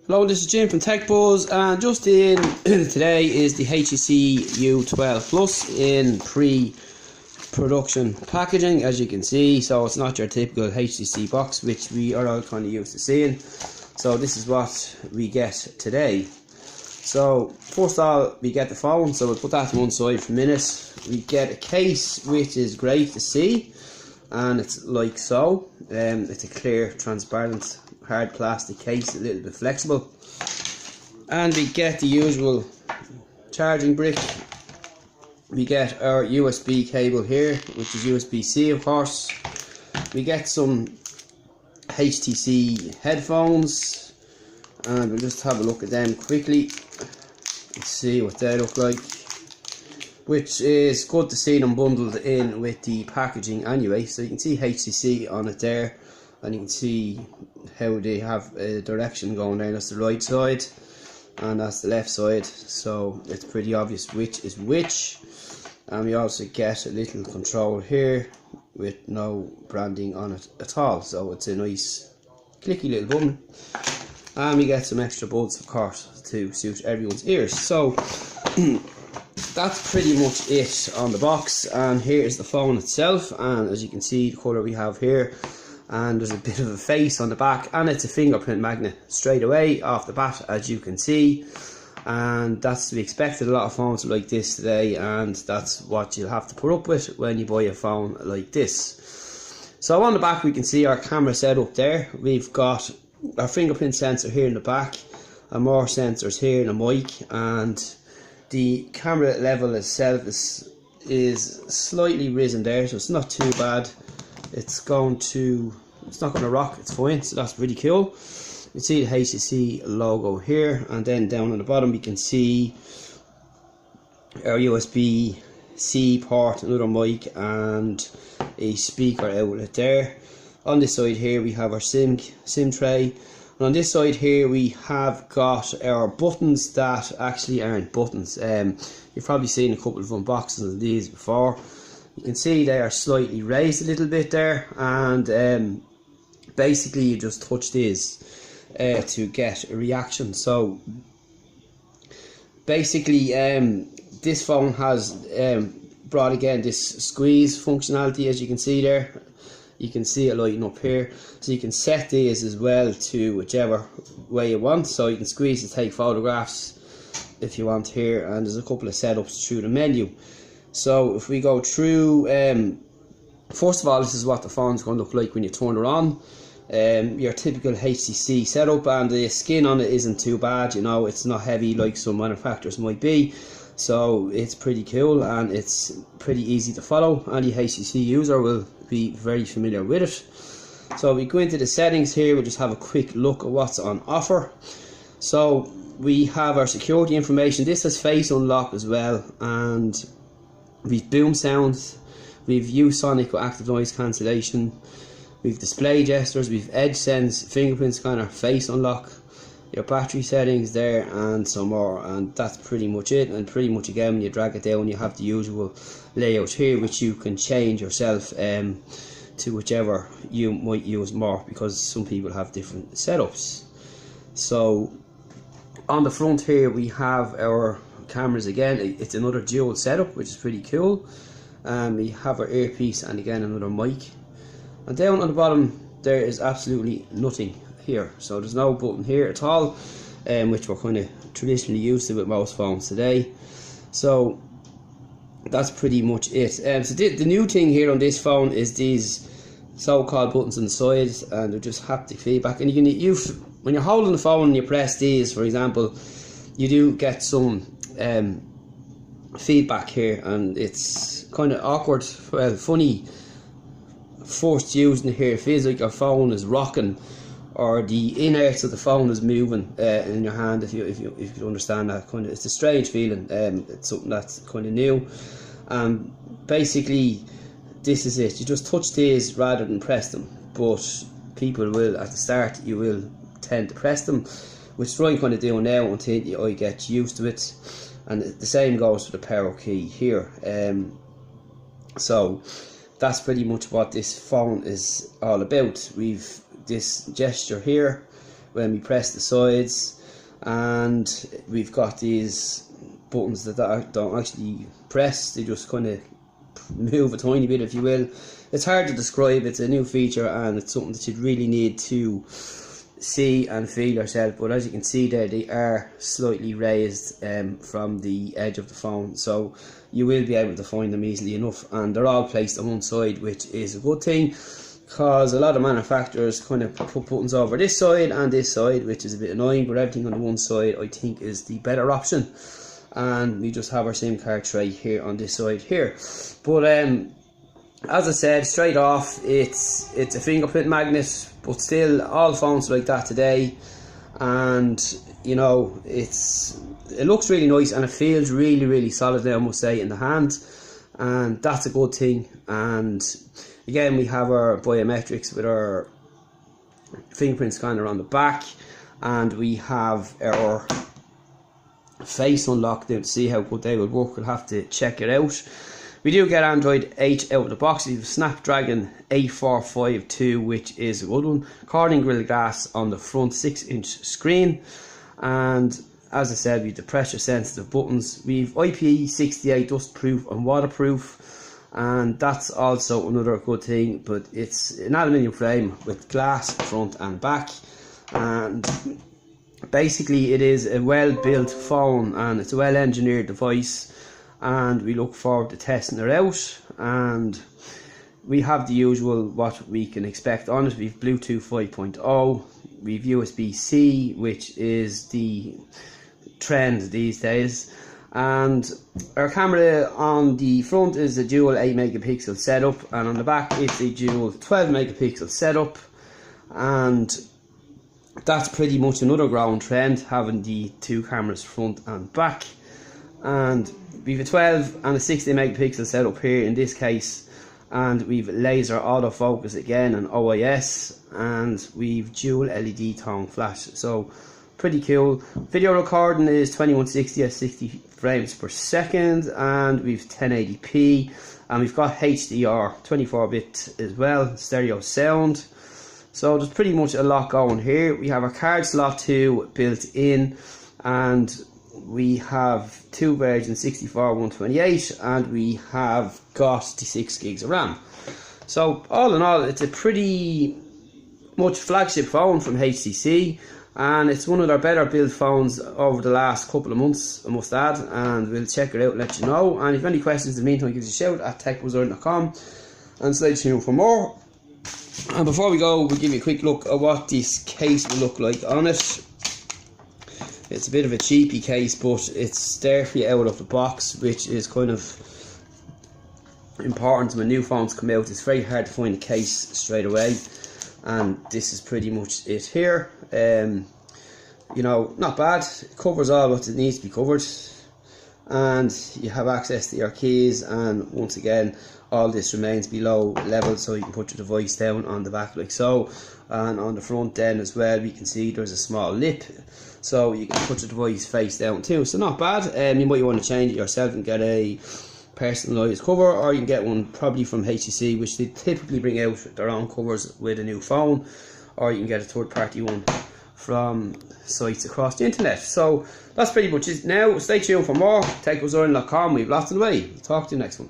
Hello, this is Jim from Tech Buzz, and just in today is the Htc U12 Plus in pre-production packaging, as you can see. So it's not your typical HTC box, which we are all kind of used to seeing. So this is what we get today. So first of all, we get the phone, so we'll put that to one side for a minute. We get a case, which is great to see, and it's like so. It's a clear, transparent, hard plastic case, a little bit flexible, and we get the usual charging brick. We get our USB cable here, which is USB-C, of course. We get some Htc headphones, and we'll just have a look at them quickly and see what they look like, which is good to see them bundled in with the packaging anyway. So you can see HTC on it there, and you can see how they have a direction going down. That's the right side and that's the left side, so it's pretty obvious which is which. And we also get a little control here with no branding on it at all, so it's a nice clicky little button. And we get some extra buds, of course, to suit everyone's ears. So that's pretty much it on the box. And here is the phone itself, and as you can see, the colour we have here, and there's a bit of a face on the back, and it's a fingerprint magnet straight away off the bat, as you can see. And that's to be expected. A lot of phones are like this today, and that's what you'll have to put up with when you buy a phone like this. So on the back we can see our camera setup there. We've got our fingerprint sensor here in the back, and more sensors here in the mic, and the camera level itself is slightly risen there, so it's not too bad. It's not going to rock, it's fine, so that's pretty cool. You can see the HTC logo here, and then down on the bottom we can see our USB-C port, another mic, and a speaker outlet there. On this side here we have our SIM tray, and on this side here we have got our buttons that actually aren't buttons. You've probably seen a couple of unboxings of these before. You can see they are slightly raised a little bit there, and basically you just touch these to get a reaction. So basically this phone has brought again this squeeze functionality, as you can see there. You can see it lighting up here, so you can set these as well to whichever way you want. So you can squeeze to take photographs if you want here, and there's a couple of setups through the menu. So if we go through, first of all, this is what the phone's going to look like when you turn it on. Your typical HTC setup, and the skin on it isn't too bad, you know, it's not heavy like some manufacturers might be. So it's pretty cool, and it's pretty easy to follow. Any HTC user will be very familiar with it. So we go into the settings here, we'll just have a quick look at what's on offer. So we have our security information. This has face unlock as well, and we've boom sounds, we've ViewSonic with active noise cancellation, we've display gestures, we've edge sense, fingerprint scanner, face unlock, your battery settings there, and some more. And that's pretty much it. And pretty much again, when you drag it down, you have the usual layout here, which you can change yourself to whichever you might use more, because some people have different setups. So on the front here we have our cameras again. It's another dual setup, which is pretty cool. We have our earpiece, and again another mic. And down on the bottom there is absolutely nothing here, so there's no button here at all, which we're kind of traditionally used to with most phones today. So that's pretty much it. So the new thing here on this phone is these so-called buttons on the sides, and they're just haptic feedback. And you can use, when you're holding the phone and you press these, for example, you do get some feedback here, and it's kind of awkward, well, funny first using it here. It feels like your phone is rocking, or the innards of the phone is moving in your hand, if you understand that kind of. It's a strange feeling. It's something that's kind of new. Basically this is it. You just touch these rather than press them, but people will, at the start you will tend to press them, which is what I'm kind of doing now until I get used to it. And the same goes for the power key here. So that's pretty much what this phone is all about. We've this gesture here, when we press the sides, and we've got these buttons that don't actually press, they just kind of move a tiny bit, if you will. It's hard to describe, it's a new feature and it's something that you really need to see and feel yourself, but as you can see there, they are slightly raised from the edge of the phone, so you will be able to find them easily enough, and they're all placed on one side, which is a good thing, because a lot of manufacturers kind of put buttons over this side and this side, which is a bit annoying, but everything on the one side I think is the better option. And we just have our SIM card tray here on this side here. But as I said, straight off, it's a fingerprint magnet, but still all phones are like that today, and you know, it looks really nice and it feels really solid now, I must say, in the hand, and that's a good thing. And again, we have our biometrics with our fingerprint scanner on the back, and we have our face unlock there. To see how good they will work, we'll have to check it out. We do get Android 8 out of the box. We have Snapdragon 8452, which is a good one. Corning Gorilla Glass on the front, 6-inch screen, and as I said, we have the pressure sensitive buttons. We've IP68 dust proof and waterproof, and that's also another good thing, but it's an aluminium frame with glass front and back, and basically it is a well built phone and it's a well engineered device, and we look forward to testing it out. And we have the usual what we can expect on it. We've Bluetooth 5.0, we've USB-C, which is the trend these days, and our camera on the front is a dual 8 megapixel setup, and on the back it's a dual 12 megapixel setup, and that's pretty much another growing trend, having the two cameras front and back. And we've a 12 and a 16 megapixel setup here in this case, and we've laser autofocus again and OIS, and we've dual LED tone flash, so pretty cool. Video recording is 2160 at 60 frames per second, and we've 1080p, and we've got HDR 24-bit as well, stereo sound. So there's pretty much a lot going here. We have our card slot 2 built in, and we have two versions, 64, 128, and we have got the 6 gigs of RAM. So all in all, it's a pretty much flagship phone from HTC, and it's one of their better built phones over the last couple of months, I must add, and we'll check it out and let you know. And if you have any questions in the meantime, give us a shout at techbuzzard.com, and stay tuned for more. And before we go, we'll give you a quick look at what this case will look like on it. It's a bit of a cheapy case, but it's there for you out of the box, which is kind of important when new phones come out. It's very hard to find a case straight away, and this is pretty much it here. You know, not bad. It covers all what it needs to be covered, and you have access to your keys, and once again, all this remains below level, so you can put your device down on the back like so. And on the front then as well, we can see there's a small lip, so you can put your device face down too, so not bad. You might want to change it yourself and get a personalised cover, or you can get one probably from HTC, which they typically bring out their own covers with a new phone, or you can get a third party one from sites across the internet. So that's pretty much it now. Stay tuned for more. techbuzzard.com. We've lots of the way. Talk to you next one.